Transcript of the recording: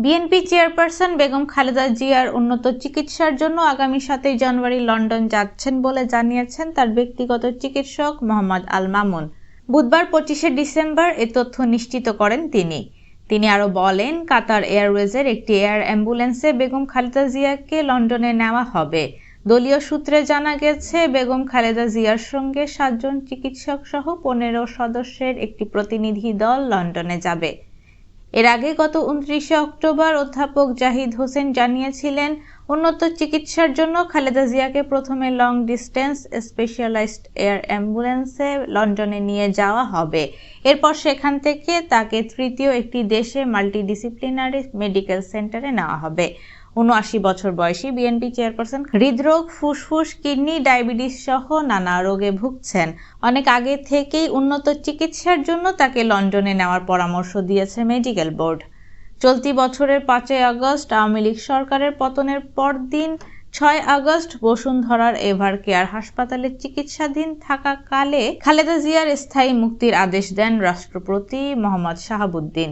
BNP chairperson Begum Khaleda জিয়ার উন্নত চিকিৎসার জন্য আগামী 7 জানুয়ারি লন্ডন যাচ্ছেন বলে জানিয়েছেন তার ব্যক্তিগত চিকিৎসক মোহাম্মদ আল মামুন। বুধবার 25 ডিসেম্বর এ তথ্য নিশ্চিত করেন তিনি আরও বলেন, কাতার এয়ারওয়েজের একটি এয়ার অ্যাম্বুলেন্সে বেগম খালেদা জিয়াকে লন্ডনে নেওয়া হবে। দলীয় সূত্রে জানা গেছে, বেগম খালেদা জিয়ার সঙ্গে 7 জন চিকিৎসক সহ 15 সদস্যের একটি প্রতিনিধি দল লন্ডনে যাবে। এর আগে গত 29 অক্টোবর অধ্যাপক জাহিদ হোসেন জানিয়েছিলেন, উন্নত চিকিৎসার জন্য খালেদা জিয়াকে প্রথমে লং ডিস্টেন্স স্পেশালাইজড এয়ার অ্যাম্বুলেন্সে লন্ডনে নিয়ে যাওয়া হবে। এরপর সেখান থেকে তাকে তৃতীয় একটি দেশে মাল্টিডিসিপ্লিনারি মেডিকেল সেন্টারে নেওয়া হবে। ৭৯ বছর বয়সী বিএনপি চেয়ারপারসন হৃদরোগ, ফুসফুস, কিডনি, ডায়াবেটিস সহ নানা রোগে ভুগছেন। অনেক আগে থেকেই উন্নত চিকিৎসার জন্য তাকে লন্ডনে নেওয়ার পরামর্শ দিয়েছে মেডিকেল বোর্ড। চলতি বছরের 5 আগস্ট আওয়ামী লীগ সরকারের পতনের পরদিন 6 আগস্ট বসুন্ধরার এভার কেয়ার হাসপাতালে চিকিৎসাধীন থাকাকালে খালেদা জিয়ার স্থায়ী মুক্তির আদেশ দেন রাষ্ট্রপতি মোহাম্মদ শাহাবুদ্দিন।